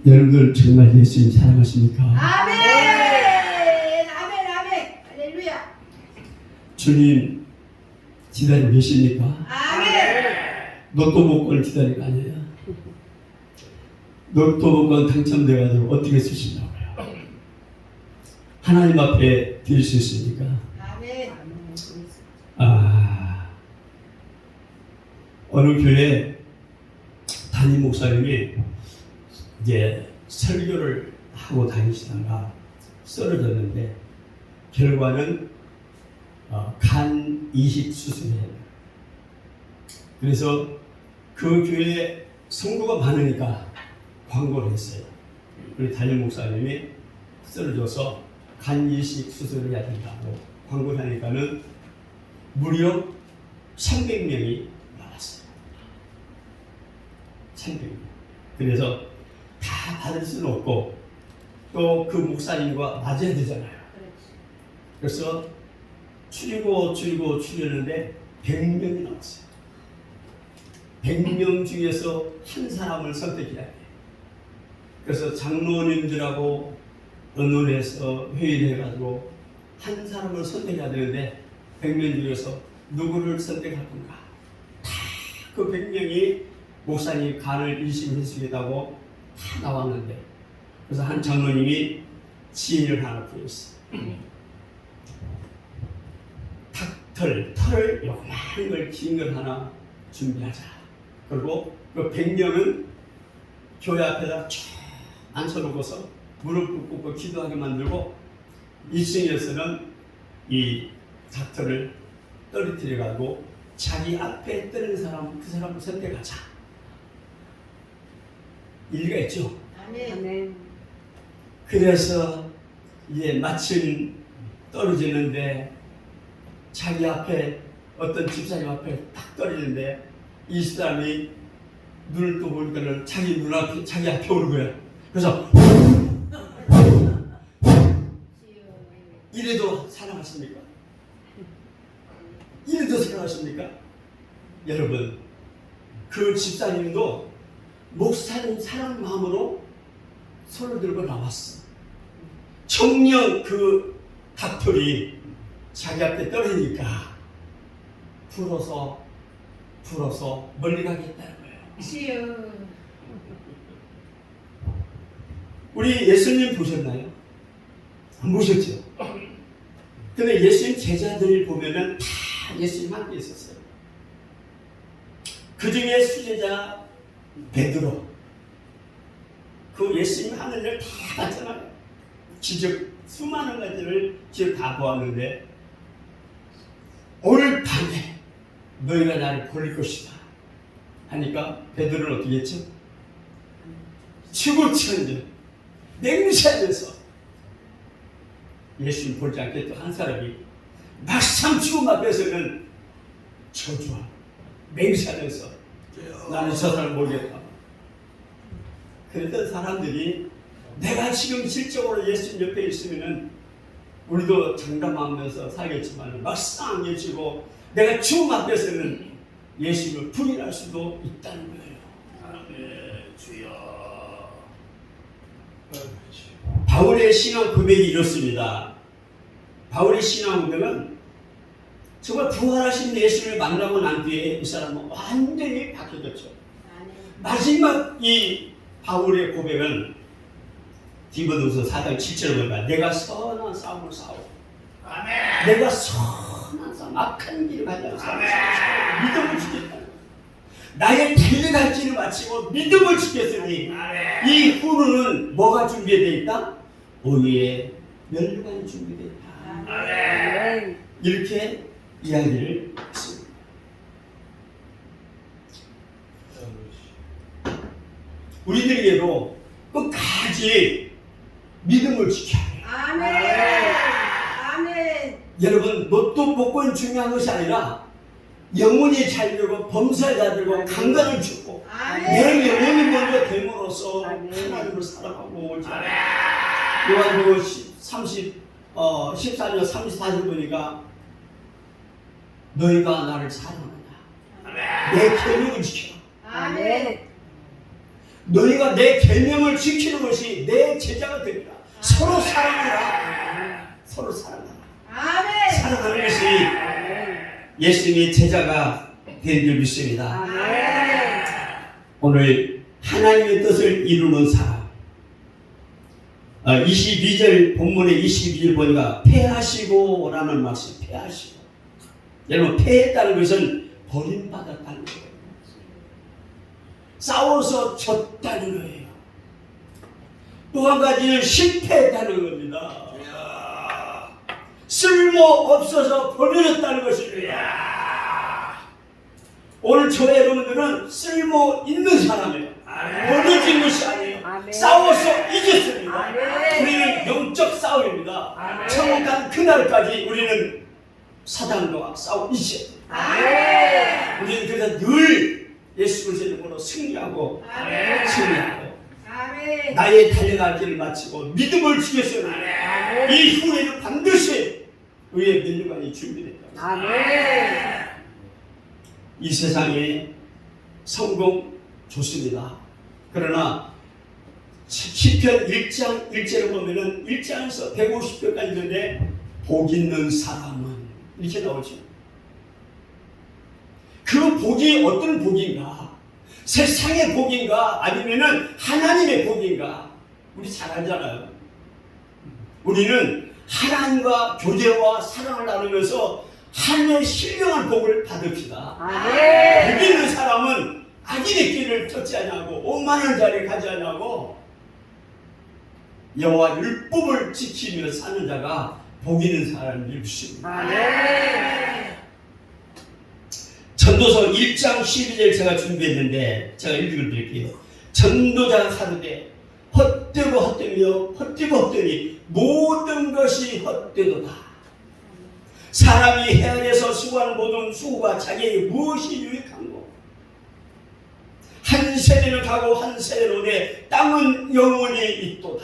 여러분들 정말 예수님 사랑하십니까? 아멘. 아멘. 아멘. 할렐루야. 주님 기다리고 계십니까? 아멘. 로또 복권을 기다리는 거 아니에요? 로또 복권 당첨돼가지고 어떻게 쓰신다고요? 하나님 앞에 드릴 수 있습니까? 아멘. 어느 교회 담임 목사님이 이제 설교를 하고 다니시다가 쓰러졌는데 결과는 간 이식 수술이에요. 그래서 그 교회에 성도가 많으니까 광고를 했어요. 우리 담임 목사님이 쓰러져서 간 이식 수술을 해야 된다고 광고를 하니까는 무려 300명이 나왔어요. 300명. 그래서 다 받을 수는 없고 또 그 목사님과 맞아야 되잖아요. 그래서 추리는데 100명이 나왔어요. 100명 중에서 한 사람을 선택해야 돼요. 그래서 장로님들하고 언론에서 회의를 해가지고 한 사람을 선택해야 되는데 100명 중에서 누구를 선택할 건가? 다 그 100명이 목사님 간을 이식해주겠다고 다 나왔는데 그래서 한 장로님이 지혜를 하나 부렸어요. 털을 요만한 걸 긴 걸 하나 준비하자. 그리고 그 100명은 교회 앞에다 쭉 앉혀놓고서 무릎 꿇고 기도하게 만들고 1층에서는 이 닥터를 떨어뜨려가지고 자기 앞에 뜨는 사람, 그 사람을 선택하자. 일리가 있죠. 아멘. 그래서 이제 마침 떨어지는데 자기 앞에 어떤 집사님 앞에 딱 떨어지는데 이 사람이 눈을 또 보니까는 자기 눈앞에 자기 앞에 오는 거야. 그래서 이래도 사랑하십니까? 이래도 사랑하십니까? 여러분 그 집사님도 목사님 사랑 마음으로 손을 들고 나왔어. 정녕 그 닥털이 자기 앞에 떨어지니까 풀어서 멀리 가겠다는 거예요. 우리 예수님 보셨나요? 안 보셨죠? 근데 예수님 제자들 보면은 다 예수님 함께 있었어요. 그 중에 수제자 베드로, 그 예수님 하는 일 다 봤잖아요. 기적 수많은 가지를 지금 다 보았는데 오늘 밤에 너희가 나를 버릴 것이다 하니까 베드로는 어떻게 했죠? 치고치는데 맹세하면서 예수님 보지 않게 또 한 사람이 막상 죽음 앞에서는 저주하고 맹세하면서 나는 저 사람 모르겠다. 그랬던 사람들이 내가 지금 실적으로 예수님 옆에 있으면은 우리도 장담하면서 살겠지만 막상 예수고 내가 죽음 앞에서는 예수님을 부인할 수도 있다는 거예요. 아멘. 주여. 바울의 신앙 고백이 이렇습니다. 바울의 신앙 고백은 정말 부활하신 예수를 만나고 난 뒤에 이 사람은 완전히 바뀌어졌죠. 마지막 이 바울의 고백은 디모데후서 4장 7절을 보니까 내가 선한 싸움을 싸우고 내가 선한 싸움 악한 길을 가지 않고 믿음을 지켰다. 나의 달려갈 길을 마치고 믿음을 지켰으니 이 후로는 뭐가 준비되어 있다? 오히려 멸류관이 준비되어 있다. 이렇게 이야기를 했습니다. 우리들에게도 끝까지 믿음을 지켜야 해요. 아멘. 여러분 로또 복권 중요한 것이 아니라 영혼이 잘 되고 범사에 잘 되고 강건을 주고 내 영혼이 먼저 됨으로써 하나님을 사랑하고 요한복음 14절 34절 보니까 너희가 나를 사랑하느냐 내 계명을 지켜. 아멘. 너희가 내 계명을 지키는 것이 내 제자가 되리라. 서로 사랑하라. 서로 사랑하라. 아멘. 사랑하는 것이 예수님의 제자가 된 줄 믿습니다. 아멘. 오늘 하나님의 뜻을 이루는 사람. 22절 본문의 22절 보니까 패하시고 라는 말씀. 패하시고. 여러분 패했다는 것은 버림받았다는 거예요. 싸워서 졌다는 거예요. 또 한 가지는 실패했다는 겁니다. 쓸모없어서 버려졌다는 것입니다. 오늘 저 여러분들은 쓸모 있는 사람이에요. 버려진 것이 아니에요. 아멘. 싸워서 이겼습니다. 아멘. 우리는 영적 싸움입니다. 아멘. 천국 간 그날까지 우리는 사단과 싸워 이겨야 돼요. 아멘. 우리는 그래서 늘 예수 그리스도의 이름으로 승리하고 아멘. 승리하고 아멘. 나의 달려갈 길을 마치고 믿음을 지켰으니 아멘. 이 후에는 반드시 의의 민류관이 준비된다. 아멘. 이 세상에 성공 좋습니다. 그러나 시편 1장 1절을 보면은 1장에서 150편까지 있는데 복 있는 사람은 이렇게 나오죠. 그 복이 어떤 복인가? 세상의 복인가? 아니면은 하나님의 복인가? 우리 잘 알잖아요. 우리는 하나님과 교제와 사랑을 나누면서 하나님의 신령한 복을 받읍시다. 아멘. 복 있는 사람은 악인의 길을 쫓지 않냐고 오만한 자리에 가지 않냐고 여호와 율법을 지키며 사는 자가 복 있는 사람을 이루십니다. 아멘. 전도서 1장 12절 제가 준비했는데 제가 읽어드릴게요. 전도자가 가로되 헛되고 헛되며 헛되고 헛되니 모든 것이 헛되도다. 사람이 헤아려서 수고하는 모든 수고가 자기에게 무엇이 유익한고 한 세대는 가고 한 세대는 오되 땅은 영원히 있도다.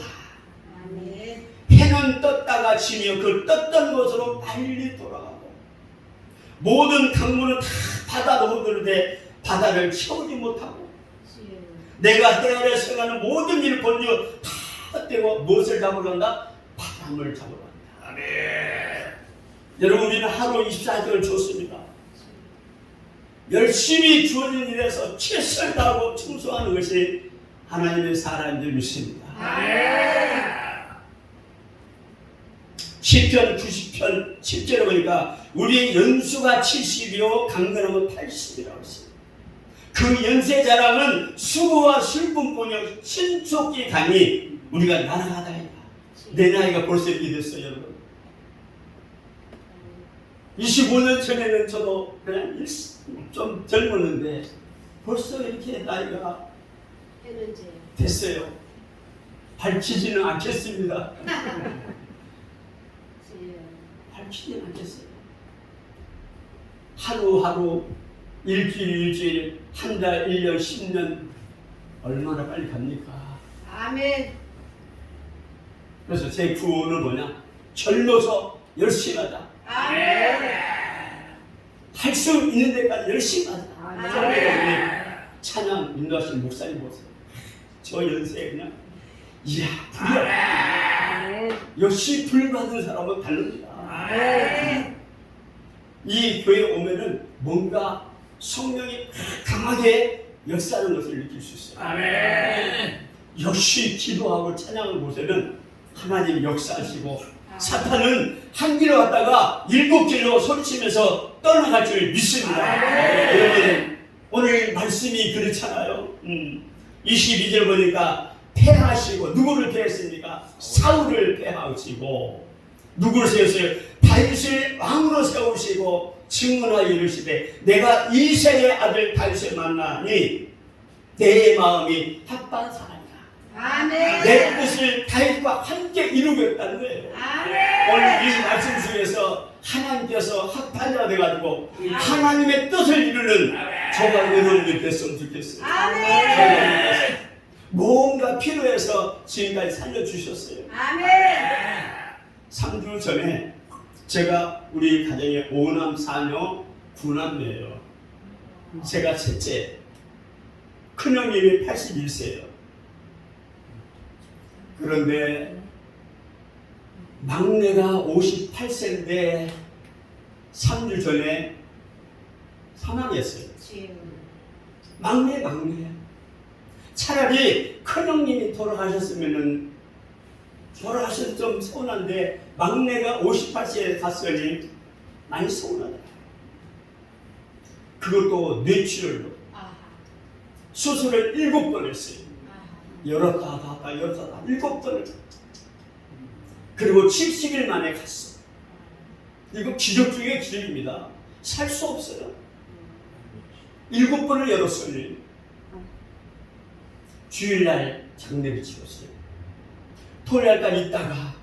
아멘. 해는 떴다가 지며 그 떴던 곳으로 빨리 돌아가고 모든 강물은 다 바다로 흐르는데 바다를 채우지 못하고 내가 헤아려서 행하는 모든 일을 본즉 다 헛되고 무엇을 잡으러 간다? 바람을 잡으러 간다. 아멘. 여러분 우리는 하루 24시간을 줬습니다. 열심히 주어진 일에서 최선을 다하고 충성하는 것이 하나님의 사람인 줄 믿습니다. 아멘. 시편 90편 10절에 보니까 우리의 연수가 70이요 강건함은 80이라고 했습니다. 그 연세 자랑은 수고와 슬픔뿐이요 신속히 가니 우리가 날아가다니까. 내 나이가 벌써 이렇게 됐어요 여러분. 25년 전에는 저도 그냥 좀 젊었는데 벌써 이렇게 나이가 됐어요. 밝히지는 않겠습니다. 밝히지는 않겠어요. 하루하루 일주일 한 달 1년 10년 얼마나 빨리 갑니까? 아멘. 그래서 제 구호는 뭐냐? 젊어서 열심히 하자. 아멘. 할 수 있는 데까지 열심히 하자. 아멘. 찬양 인도하신 목사님 보세요. 저 연세에 그냥 이야 불이야. 아멘. 역시 불 받은 사람은 다릅니다. 아멘. 이 교회에 오면은 뭔가 성령이 강하게 역사하는 것을 느낄 수 있어요. 아멘. 역시 기도하고 찬양하는 곳에는 하나님 역사하시고 사탄은 한 길로 왔다가 7길로 소리치면서 떠나갈 줄 믿습니다. 여러분 오늘 말씀이 그렇잖아요. 22절 보니까 패하시고 누구를 패했습니까? 사울을 패하시고 누구를 세웠어요? 다윗을 왕으로 세우시고 증언하여 이르시되 내가 이새의 아들 다윗을 만나니 내 마음이 합한 사람이다. 아멘. 내 뜻을 다윗과 함께 이루겠다는 거예요. 아멘. 오늘 이 말씀 속에서 하나님께서 합판자가 돼가지고 하나님의 뜻을 이루는 저가 여러분들 됐으면 좋겠어요. 아멘. 뭔가 필요해서 지금까지 살려주셨어요. 아멘. 3주 전에 제가 우리 가정에 5남 4녀 9남매예요. 제가 셋째. 큰형님이 81세예요. 그런데 막내가 58세인데 3주 전에 사망했어요. 막내. 차라리 큰형님이 돌아가셨으면 좀 서운한데 막내가 58세에 갔으니 많이 서운하다. 그것도 뇌출혈로 수술을 7번 했어요. 열었다 닫았다 7번을. 그리고 70일 만에 갔어. 이거 기적 중에 기적입니다. 살 수 없어요. 7번을 열었으니 주일날 장례를 치렀어요. 토요일까지 있다가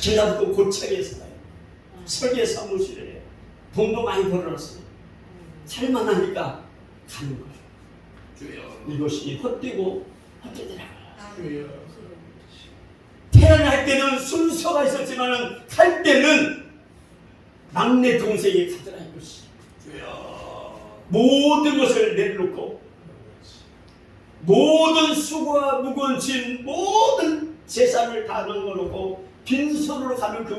전라북도 고창에 살아요. 설계 사무실에 해요. 돈도 많이 벌어놨어요. 살만하니까 가는 거예요. 이것이 헛되고 헛되더라고요. 태어날 때는 순서가 있었지만 갈 때는 막내 동생이 가더라 이것이. 모든 것을 내려놓고 모든 수고와 무거운 짐 모든 재산을 다 넣어놓고 빈손으로 가는 그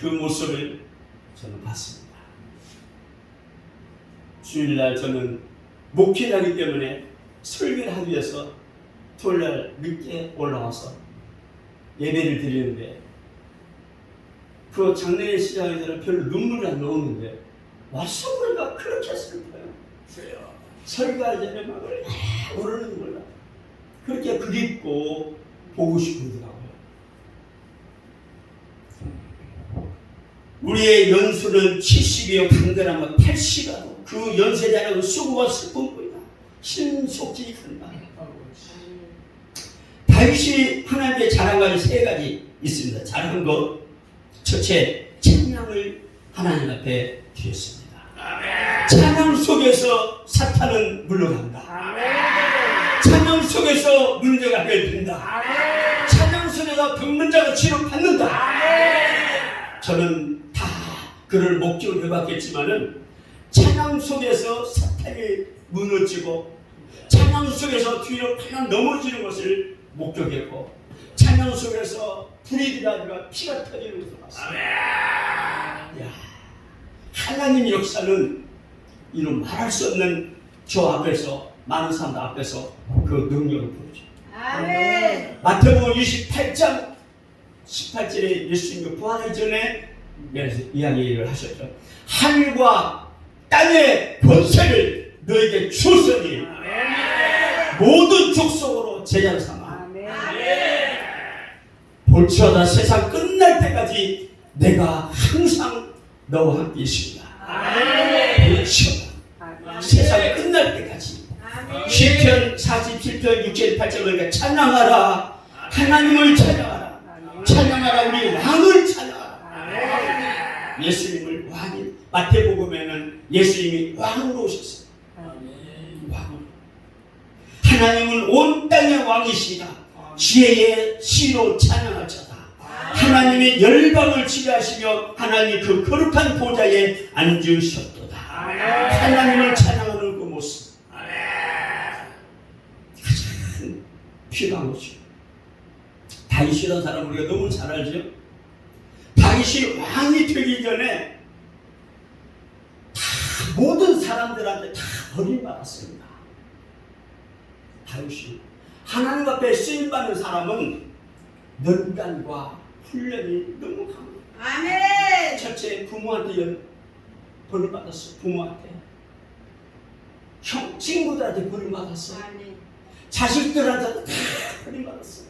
모습을 저는 봤습니다. 주일날 저는 목회하기 때문에 설교를 하기 위해서 토요일날 늦게 올라와서 예배를 드리는데 그 장례 시장에서는 별로 눈물이 안 나오는데 와서 보니까 그렇게 슬퍼요. 설교하기 전에 막 오르는 몰라. 그렇게 그립고 보고 싶더라고요. 우리의 연수는 70이요 간절하면 80이고 그 연세자는 수고가 슬픔뿐이다. 신속히 간다. 다윗이 하나님께 자랑한 것이 3가지 있습니다. 자랑한 것 첫째, 찬양을 하나님 앞에 드렸습니다. 찬양 속에서 사탄은 물러간다. 찬양 속에서 문제가 해결된다. 찬양 속에서 병든 자가 치료받는다. 저는 다 그를 목적으로 해봤겠지만은 찬양 속에서 사탄이 무너지고 찬양 속에서 뒤로 그냥 넘어지는 것을 목격했고 찬양 속에서 불이 들어가다가 피가 터지는 것을 봤습니다. 하나님의 역사는 이런 말할 수 없는 저 앞에서 많은 사람들 앞에서 그 능력을 보여줘. 아멘. 마태복음 28장 18절에 예수님이 부활하기 전에 이야기를 하셨죠. 하늘과 땅의 권세를 너에게 주었으니 모든 족속으로 제자를 삼아. 볼지어다 세상 끝날 때까지 내가 항상 너와 함께 있습니다. 볼지어다 세상이 끝날 때까지. 시편 47편 6절 8절 보니까 찬양하라 하나님을 찬양하라 찬양하라 우리 왕을 찬양하라. 예수님을 왕이 마태복음에는 예수님이 왕으로 오셨어요. 왕으로. 하나님은 온 땅의 왕이시다. 지혜의 시로 찬양할 자다. 하나님이 열방을 지배하시며 하나님이 그 거룩한 보좌에 앉으셨도다. 하나님을 찬양하는 그 모습 가장 필요한 거죠. 다윗이라는 사람 우리가 너무 잘 알죠. 다윗이 왕이 되기 전에 다 모든 사람들한테 다 버림받았습니다. 다윗이 하나님 앞에 쓰임받는 사람은 연단과 훈련이 너무 강합니다. 아멘. 첫째, 부모한테 버림받았어. 부모한테. 친구들한테 버림받았어. 자식들한테 다 버림받았어.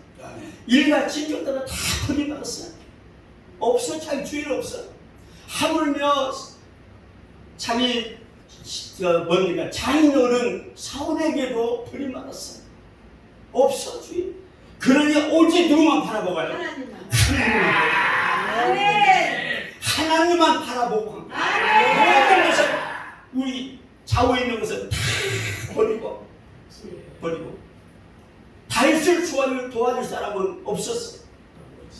일가 친척들한테 다 버림받았어. 없어. 자기 주인 없어. 하물며 자기 자인어른 사원에게도 버림받았어. 없어 주인. 그러니 오직 누구만 바라보아요? 하나님만 바라보고 모든 것을 우리 좌우에 있는 것을 다 버리고 다윗을 도와줄 사람은 없었어.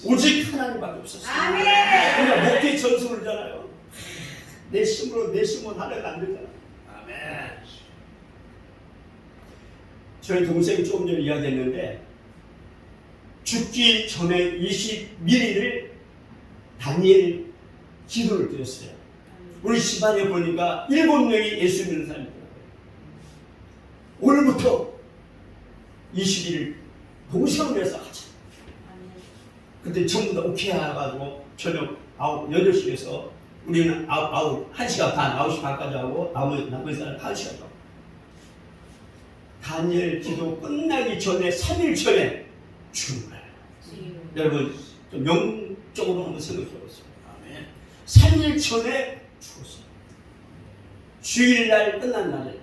오직 하나님밖에 없었어. 그러니까 목회 전술이잖아요. 내 힘으로 하려고 안 되잖아. 저희 동생이 조금 전에 이야기했는데 죽기 전에 21일을 다니엘 기도를 드렸어요. 우리 집안에 보니까 7명이 예수 믿는 사람이 있더라고요. 오늘부터 21일 동성을 해서 하자. 그때 전부 다 오케이 해가지고 저녁 8시에서 우리는 1시간 반, 9시 반까지 하고 나머지 사람 1시간 하고 다니엘 기도 끝나기 전에 3일 전에 죽은 거예요. 여러분 좀 영적으로 한번 생각해 보세요. 3일 전에 죽었어요. 주일날 끝난 날이에요.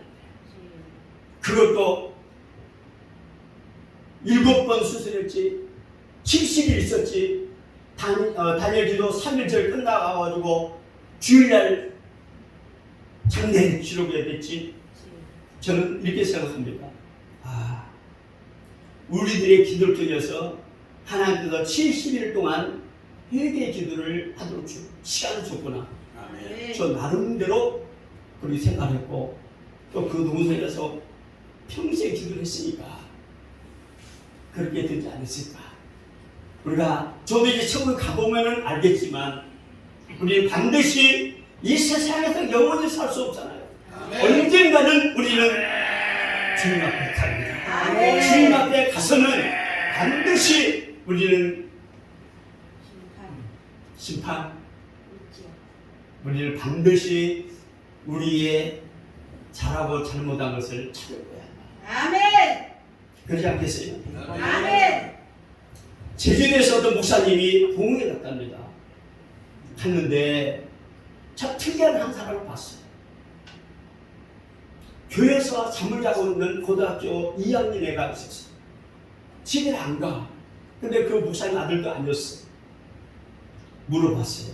그것도 7번 수술했지, 70일 있었지, 다니엘 기도 3일절 끝나가지고 주일날 장례 치르게 됐지. 저는 이렇게 생각합니다. 우리들의 기도를 통해서 하나님께서 70일 동안 회개 기도를 하도록 시간을 줬구나. 저 나름대로 그렇게 생각했고 또 그 동생에서 평생 기도를 했으니까 그렇게 되지 않았을까. 우리가 저도 이제 천국 가보면은 알겠지만 우리는 반드시 이 세상에서 영원히 살 수 없잖아요. 언젠가는 우리는 주님 앞에 갑니다. 주님 앞에 가서는 반드시 우리는 심판, 우리를 반드시 우리의 잘하고 잘못한 것을 찾을 거야. 아멘. 그러지 않겠어요? 아멘. 제주도에서 어떤 목사님이 부흥회 갔답니다. 갔는데 참 특이한 한 사람을 봤어요. 교회에서 잠을 자고 있는 고등학교 2학년 애가 있었어요. 집에 안 가. 근데 그 목사님 아들도 아니었어요. 물어봤어요.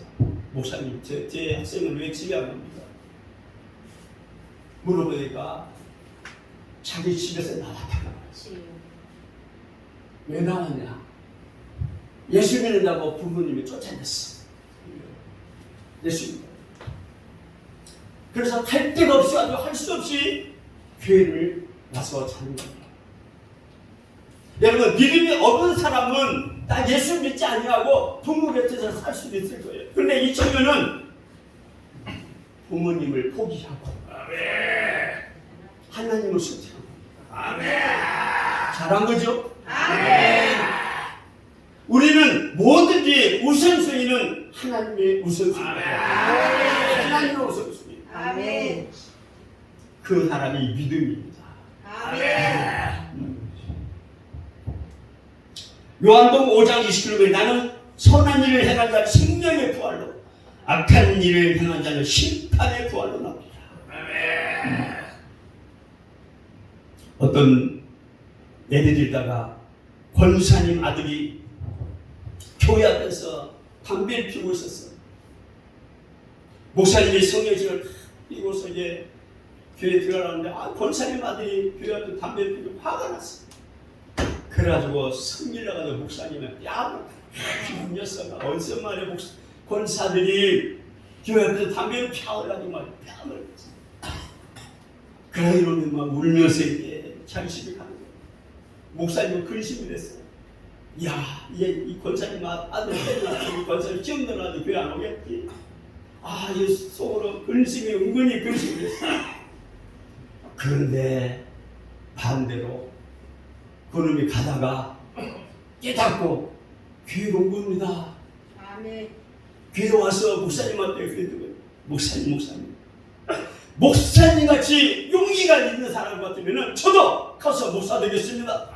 목사님, 제 학생은 왜 집에 안 갑니까? 물어보니까 자기 집에서 나왔다고. 왜 나왔냐? 예수 믿는다고 부모님이 쫓아냈어. 예수 믿는다고. 그래서 갈 데가 없어가지고 할 수 없이 교회를 와서 자는 겁니다. 여러분, 믿음이 없는 사람은 나 예수 믿지 아니하고 부모 곁에서 살 수도 있을 거예요. 그런데 이 청년은 부모님을 포기하고 하나님을 선택하고 잘한 거죠? 우리는 뭐든지 우선순위는 하나님의 우선순위예요. 하나님의 우선순위. 아멘. 그 사람이 믿음입니다. 아멘. 요한복음 5장 20절에 나는 선한 일을 행한 자는 생명의 부활로 악한 일을 행한 자는 심판의 부활로 나옵니다. 어떤 예를 들다가 권사님 아들이 교회 앞에서 담배를 피우고 있었어. 목사님이 성령식을 피우고서 이제 교회에 들어가는데 권사님 아들이 교회 앞에 담배를 피우고 화가 났어. 그래가지고 성질나가지고 목사님의 뺨을 그 녀석아 어디서 말해 권사들이 교회 앞에서 담배를 피워가지고 막 뺨을 그러다 이러면 막 울면서 이제 자기 집에 가는 거야. 목사님은 근심이 됐어요. 야, 이 권사님 아들 때문에 이 권사님 시험 들어가도 교회 안 오겠지. 이 속으로 근심이 은근히 근심이 됐어. 그런데 반대로 그놈이 가다가 깨닫고 교회로 온 겁니다. 아멘. 교회 와서 목사님한테 그랬더니 목사님 같이 용기가 있는 사람 같으면 저도 가서 목사 되겠습니다.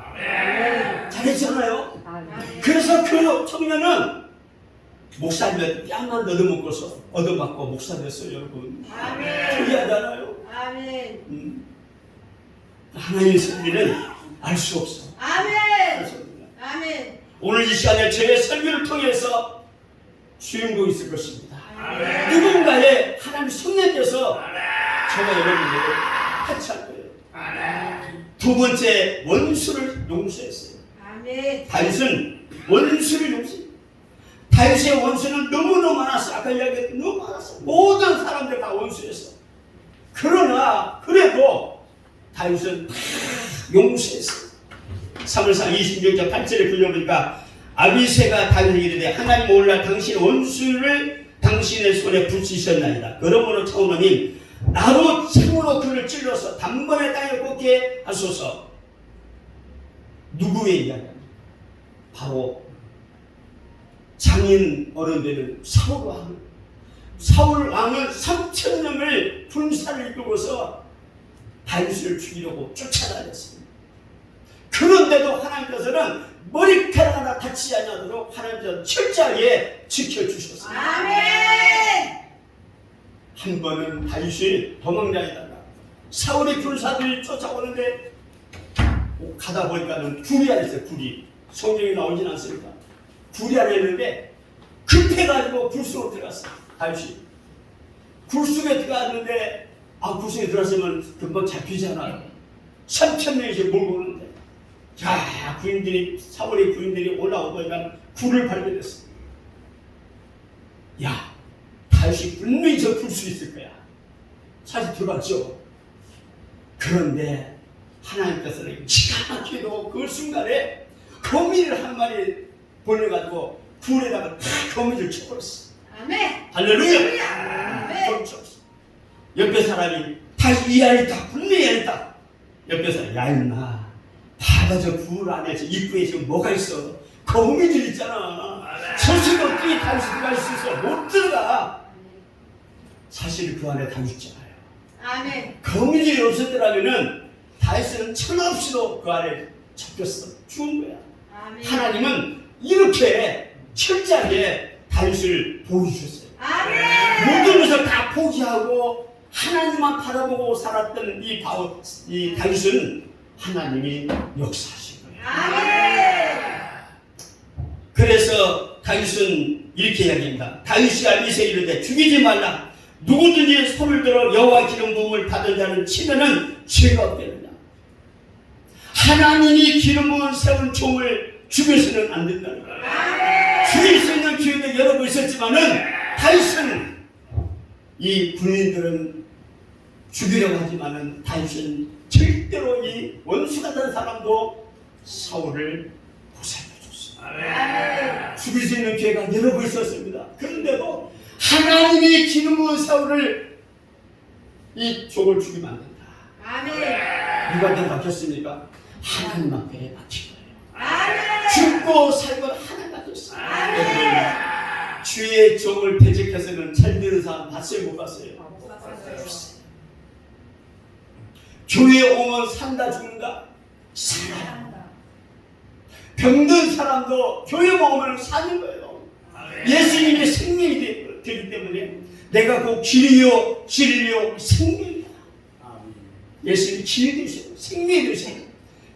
잘했잖아요. 그래서 그 청년은 목사님한테 뺨만 얻어먹고서 얻어맞고 목사 됐어요. 여러분 특이하잖아요. 아멘. 하나님의 섭리는 알 수 없어. 아멘. 오늘 이 시간에 저의 설교를 통해서 주인공이 있을 것입니다. 누군가의 하나님 성령께서 저와 여러분들을 터치할 거예요. 두 번째, 원수를 용서했어요. 다윗은 원수를 용서했어요. 다윗의 원수는 너무너무 많았어. 아까 이야기했던 너무 많았어. 모든 사람들 다 원수였어. 그러나 그래도 다윗은 용서했어요. 사무엘상 26장 8절에 불려보니까 아비새가 다윗에게 이르되 하나님 오늘날 당신의 원수를 당신의 손에 붙이셨나이다. 그러므로 청하노니 나로 창으로 그를 찔러서 단번에 땅에 꽂게 하소서. 누구의 이야기입니까? 바로 장인 어른되는 사울 왕. 사울 왕은 3,000명을 군사를 이끌고서 다윗을 죽이려고 쫓아다녔습니다. 그런데도 하나님께서는 머리카락 하나 다치지 않도록 하나님께서 철저하게 지켜주셨습니다. 아멘. 한 번은 다윗이 도망다니다가 사울의 군사들이 쫓아오는데 가다 보니까는 굴이 안에 있어요. 굴이. 성경에 나오진 않습니다. 굴이 안에 있는데 급해가지고 굴 속으로 들어갔어요. 다윗이. 굴 속에 들어갔는데 굴 속에 들어갔으면 금방 잡히잖아요. 3,000명이 몰고 오는데 자, 사울의 군인들이 올라오니까 굴을 발견했어. 야, 다윗이 분명히 저 굴 수 있을 거야. 사실 들어갔죠. 그런데 하나님께서는 기가 막히고 그 순간에 거미를 한 마리 보내가지고 굴에다가 다 거미를 쳐버렸어. 아멘. 할렐루야. 아멘. 옆에 사람이 다윗 이 아이다, 분명히 이 아이다. 옆에 사람이 야 임마, 봐봐 저 굴 안에 저 입구에 지금 뭐가 있어. 거미줄 있잖아. 서식 없이 다윗이 들어갈 수 있어. 못 들어가. 사실 그 안에 다윗 있잖아요. 아멘. 거미줄이 없었더라면은 다윗은 천없이도 그 안에 잡혔어. 죽은 거야. 아멘. 하나님은 이렇게 철저하게 다윗을 보여주셨어요. 아멘. 모든 것을 다 포기하고 하나님만 바라보고 살았던 이 다윗은 하나님이 역사하신 거예요. 아멘. 그래서 다윗은 이렇게 이야기합니다. 다윗이 아비새에 이르되 죽이지 말라. 누구든지 손을 들어 여호와 기름 부음을 받은 자는 치면은 죄가 없겠느냐. 하나님이 기름 부음 세운 종을 죽여서는 안 된다는 거예요. 죽일 수 있는 기회도 여러 번 있었지만은 다윗은 이 군인들은 죽이려고 하지만은 다윗은 절대로 이 원수 같은 사람도 사울을 보살펴줬어요. 죽일 수 있는 기회가 여러 번 있었습니다. 그런데도 하나님이 기름 부은 사울을 이 종을 죽이면 안 된다. 아멘. 누구한테 맡겼습니까? 하나님 앞에 맡긴 거예요. 아멘. 죽고 살고 하나님 맡겼어요. 주의 종을 대적해서는 잘 되는 사람 봤어요? 못 봤어요? 교회에 오면 산다 죽는다? 산다. 병든 사람도 교회 오면 사는 거예요. 예수님이 생명이 되기 때문에 내가 그 길이요 진리요 생명이다. 예수님이 길이 되시고 생명이 되시고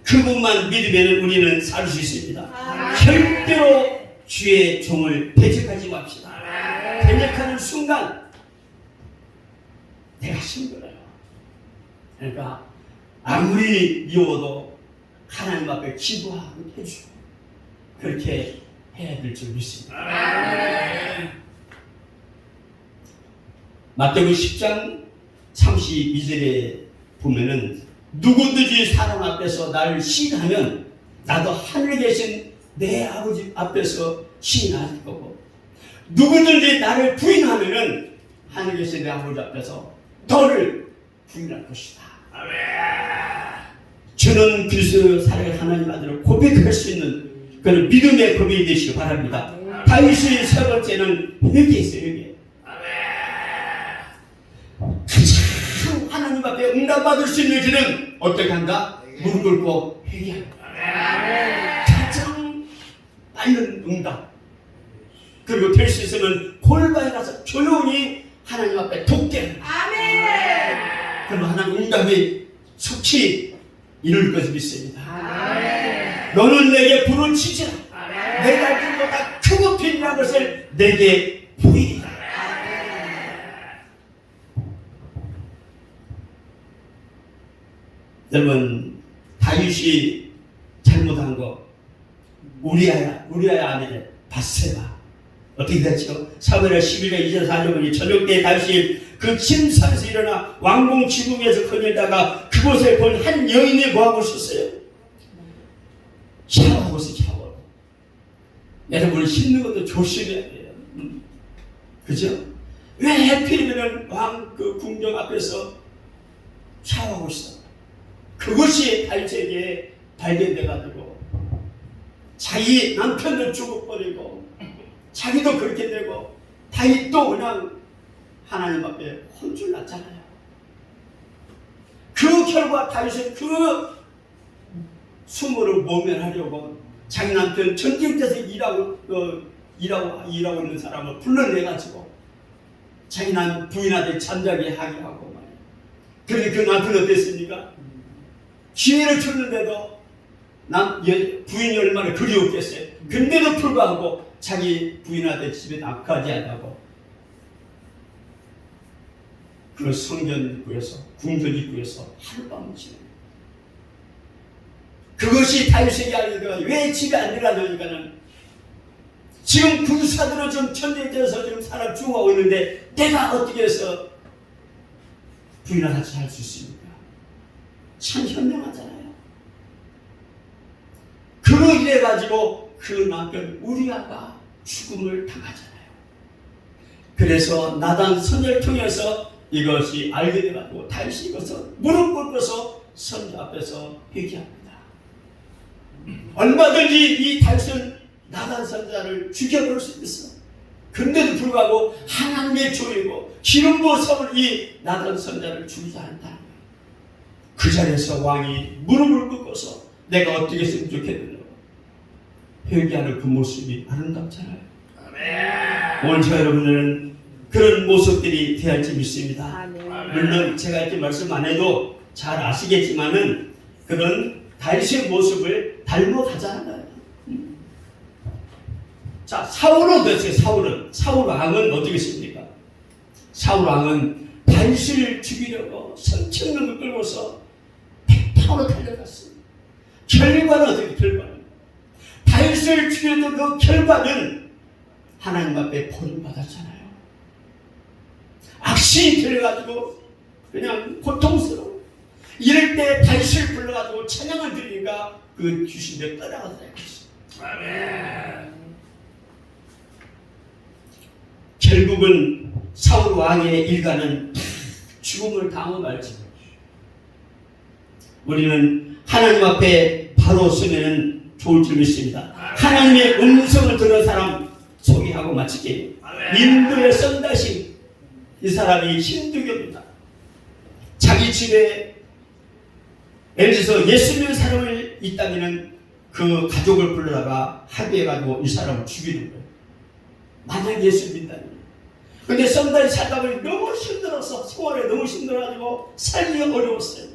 그분만 믿으면 우리는 살 수 있습니다. 절대로 주의 종을 대적하지 맙시다. 대적하는 순간 내가 힘들어요. 그러니까 아무리 미워도 하나님 앞에 기도하고 해주고 그렇게 해야 될 줄 믿습니다. 마태복음 10장 32절에 보면은 누구든지 사람 앞에서 나를 시인하면 나도 하늘에 계신 내 아버지 앞에서 시인할 거고 누구든지 나를 부인하면은 하늘에 계신 내 아버지 앞에서 너를 부인할 것이다. 저는 그리스도의 살아갈 하나님 아들을 고백할 수 있는 그런 믿음의 고백이 되시기 바랍니다. 다윗의 세 번째는 회개했어요. 회개. 가장 하나님 앞에 응답받을 수 있는 길은 어떻게 한다? 무릎 꿇고 회개한다. 가장 빠른 응답. 그리고 될 수 있으면 골방에 가서 조용히 하나님 앞에 돕게. 아멘. 그럼 하나님 응답이 속히 이룰 것을 믿습니다. 아멘. 너는 내게 불을 치지라. 내가 그보다 크고 빛난 것을 내게 보이리라. 여러분, 다윗이 잘못한 거 우리아야 아내 바세바 어떻게 됐죠? 사무엘 11장 2절 4절 보니 저녁 때 다윗이 그 침상에서 일어나 왕궁 지붕에서 거닐다가 그 그곳에 본 한 여인이 뭐하고 있었어요? 샤워하고 있어, 샤워. 여러분, 씻는 것도 조심해야 돼요. 그죠? 왜 해필이면 왕 그 궁정 앞에서 샤워하고 있어? 그것이 달재에게 발견돼가지고 자기 남편도 죽어버리고 자기도 그렇게 되고 다윗도 그냥 하나님 앞에 혼쭐 났잖아요. 그 결과 다윗은 그 수모를 모면하려고 자기 남편 전쟁터에서 일하고 있는 사람을 불러내가지고 자기 부인한테 잠자게 하게 하고 말이에요. 그런데 그 남편은 어땠습니까? 기회를 줬는데도 부인이 얼마나 그리웠겠어요. 근데도 불구하고 자기 부인한테 집에 낙하지 않다고 그 성전 입구에서 궁전 입구에서 하룻밤을 지내요. 그것이 다윗에게 아니니까 왜 집에 안 들어가냐니까는 지금 군사들은 좀 전쟁터에서 지금 사람 죽어가고 있는데 내가 어떻게 해서 부인과 같이 할 수 있습니까? 참 현명하잖아요. 그로 인해 가지고 그 남편 우리아가 죽음을 당하잖아요. 그래서 나단 선지자를 통해서 이것이 알게 돼가지고 다윗이 이것을 무릎 꿇고서 선지 앞에서 회개합니다. 얼마든지 이 다윗은 나단 선지자를 죽여버릴 수 있어. 그런데도 불구하고 하나님의 종이고 기름 부으심을 이 나단 선지자를 죽이지 않는다. 그 자리에서 왕이 무릎을 꿇고서 내가 어떻게 했으면 좋겠느냐고 회개하는 그 모습이 아름답잖아요. 오늘 저 여러분들은 그런 모습들이 되어야지 믿습니다. 물론 제가 이렇게 말씀 안 해도 잘 아시겠지만은 그런 다윗의 모습을 닮아가자는 거예요. 자, 사울은 어땠어요? 사울 왕은 어떻게 했습니까? 사울 왕은 다윗을 죽이려고 성천령을 끌고서 백탕으로 달려갔어요. 결과는 어떻게 결과는? 다윗을 죽였던 그 결과는 하나님 앞에 버림받았잖아요. 악신이 들려가지고 그냥 고통스러워. 이럴 때 다윗을 불러가지고 찬양을 드리니까 그 귀신들 떠나가더라고요. 아멘. 결국은 사울 왕의 일가는 죽음을 당하고 말지. 우리는 하나님 앞에 바로 서면 좋을 줄 믿습니다. 하나님의 음성을 들은 사람 소개하고 마칠게요. 인도의 썬다시, 이 사람이 힌두교입니다. 자기 집에 예를 들어서 예수 믿는 사람을 있다면 그 가족을 불러다가 합의해가지고 이 사람을 죽이는 거예요. 만약 예수 믿다면. 근데 썬다시 살다 보니 너무 힘들어서 생활에 너무 힘들어가지고 살기가 어려웠어요.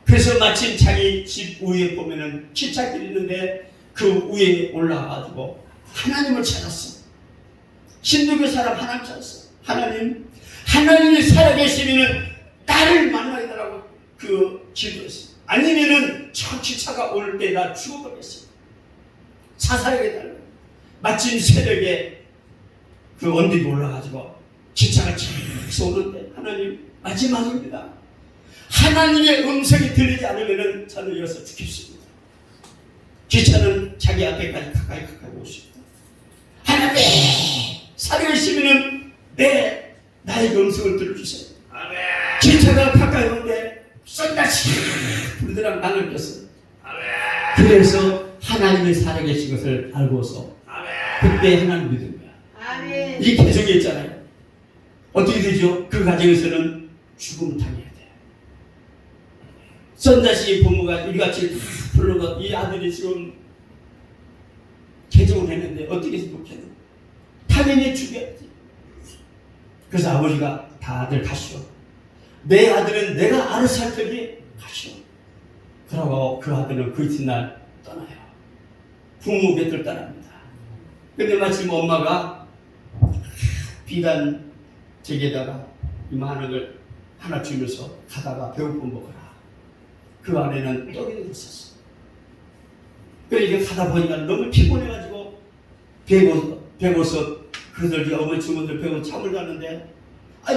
그래서 마침 자기 집 위에 보면은 기찻길이 있는데 그 위에 올라가가지고 하나님을 찾았어. 힌두교 사람 하나님 찾았어. 하나님이 살아계시면은 나를 만나게 달라고 그 기도했어. 아니면은 저 기차가 올 때 나 죽어버렸어. 자살하게 달라고. 마침 새벽에 그 언덕이 올라가지고 기차가 계속 오는데 하나님 마지막입니다. 하나님의 음성이 들리지 않으면은 저는 여기서 죽겠습니다. 기차는 자기 앞에까지 가까이 오십니다. 하나님 살아계시면은 나의 음성을 들어주세요. 아멘. 기차가 가까이 오는데 썬다시 부르더라 나를 꼈어요. 그래서 하나님이 살아계신 것을 알고서 그때 하나님 믿은 거야. 아멘. 이 개성이 있잖아요. 어떻게 되죠? 그 과정에서는 죽음을 당해야 돼. 썬다시 부모가 이같이 불러가 이 아들이 지금 개종을 했는데 어떻게 해서 못했나? 당연히 죽여야지. 그래서 아버지가 다들 가시오. 내 아들은 내가 알아서 할 테니 가시오. 그러고 그 아들은 그 이튿날 떠나요. 부모 곁을 떠납니다. 근데 마침 엄마가 비단 저기에다가 이만한 걸 하나 주면서 가다가 배고픈 먹어라. 그 안에는 떡이 있었어. 그러니까 가다 보니까 너무 피곤해가지고 배고서 그들 어머니 주문들 배고 잠을 자는데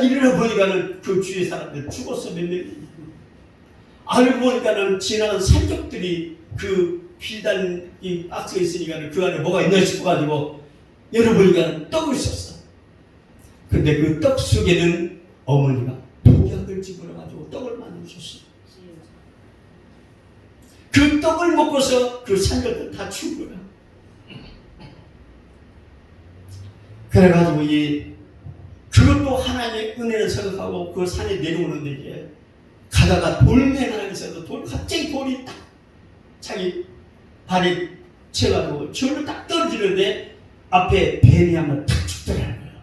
일어나 보니까는 그 주위 사람들 죽었어. 몇 명이. 알고 보니까는 지나간 산적들이 그 비단 이 박스에 있으니까 그 안에 뭐가 있나 싶어가지고 열어보니까 떡을 썼어. 근데 그 떡 속에는 어머니가 독약을 집어넣어가지고 떡을 만들어줬어. 그 떡을 먹고서 그 산적들 다 죽은 거야. 그래가지고 그것도 하나님의 은혜를 생각하고 그 산에 내려오는데 이제 가다가 돌멩이 하나 있어서 갑자기 돌이 딱 자기 발에 채가지고 저를 딱 떨어지는데 앞에 뱀이 한번 탁 죽더라는 거예요.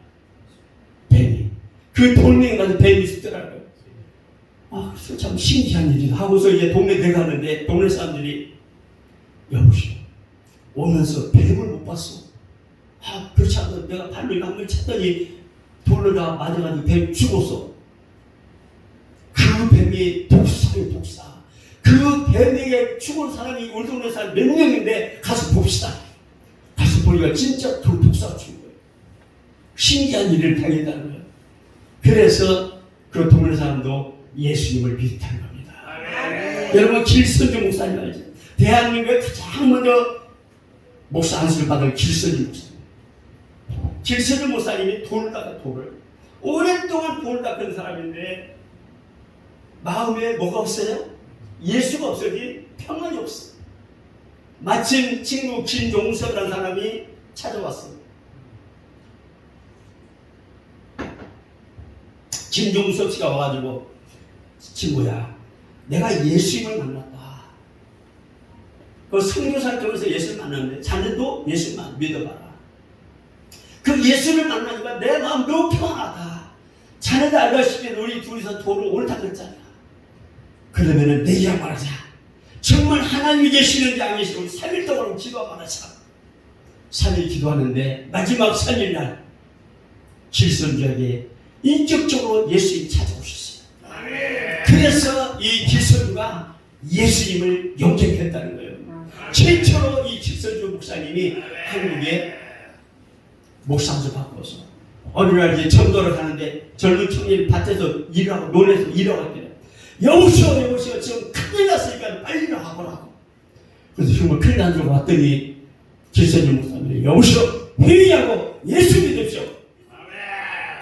뱀이. 그 돌멩이 가서 뱀이 죽더라는 거예요. 아, 그래서 참 신기한 일이다 하고서 이제 동네 내가는데 동네 사람들이 여보시오, 오면서 뱀을 못 봤어. 아, 그렇지 않아도 내가 발로 한번 찼더니 돌로 다 맞아가지고 뱀 죽었어. 그 뱀이 독사예요, 독사. 그 뱀에게 죽은 사람이 우리 동네 사람 몇 명인데 가서 봅시다. 가서 보니까 진짜 독사가 죽은 거예요. 신기한 일을 당했다는 거예요. 그래서 그 동네 사람도 예수님을 믿었다는 겁니다. 여러분, 길선주 목사님 알죠? 대한민국에 가장 먼저 목사 안수를 받은 길선주 목사님. 길선주 목사님이 돌을 닦아 돌을 오랫동안 돌을 닦은 사람인데 마음에 뭐가 없어요? 예수가 없어지 평안이 없어. 마침 친구 김종섭이라는 사람이 찾아왔어. 김종섭 씨가 와가지고, 친구야, 내가 예수님을 만났다. 그 성교사를 통해서 예수를 만났는데 자네도 예수만 믿어봐라. 그 예수를 만나니까 내 마음 너무 평안하다. 자네도 알다시피 우리 둘이서 돌을 오래 닦았잖아. 그러면은 내가 말하자. 정말 하나님이 계시는지 안 계시는지 우리 3일 동안 기도하고 말하자. 3일 기도하는데 마지막 3일날 길선주에게 인격적으로 예수님이 찾아오셨어요. 그래서 이 길선주가 예수님을 영접했다는 거예요. 최초로 이 길선주 목사님이 한국에 목사로 바꿔서 어느 날 이제 전도를 하는데 젊은 청년이 밭에서 일하고 논에서 일하고 했대요. 여보시오, 지금 큰일 났으니까 빨리 나가보라고. 그래서 정말 큰일 난 줄 왔더니 길선주 목사님이 여보시오, 회의하고 예수 믿으십시오.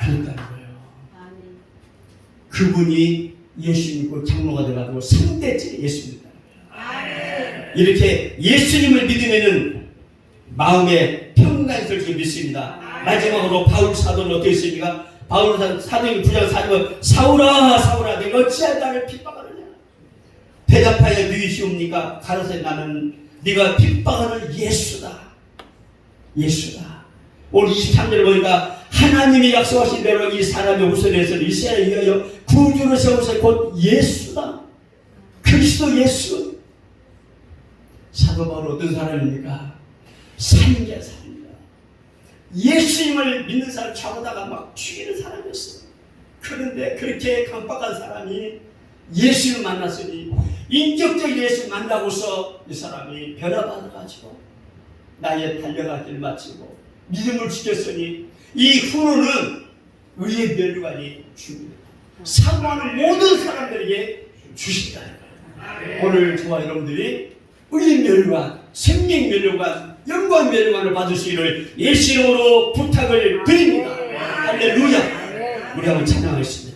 그랬다는 거예요. 그분이 예수 믿고 장로가 돼가지고 3대째 예수 믿었다는 거예요. 이렇게 예수님을 믿으면은 마음에 평강이 있을 줄 믿습니다. 마지막으로 바울 사도는 어떻게 했습니까? 바울 사도행 9장 4절 사울아 내가 어찌하여 나를 핍박하느냐. 대답하여 누이시옵니까? 가로세 나는 네가 핍박하는 예수다. 오늘 23절을 보니까 하나님이 약속하신 대로 이 사람의 후손에서 이스라엘을 위하여 구주를 세우셔 곧 예수다. 그리스도 예수. 사도 바울은 어떤 사람입니까? 살인자 사람입니다. 예수님을 믿는 사람 잡아다가 막 죽이는 사람이었어요. 그런데 그렇게 강박한 사람이 예수를 만났으니 인격적 예수 만나고서 이 사람이 변화받아가지고 나의 달려가기를 마치고 믿음을 지켰으니 이 후로는 의의 면류관이 줍니다. 사모하는 모든 사람들에게 주신다는 거예요. 오늘 저와 여러분들이 의의 면류관, 생명 면류관, 영광 면류관을 받으시기를 예수 이름으로 부탁을 드립니다. 할렐루야. 우리 한번 찬양하겠습니다.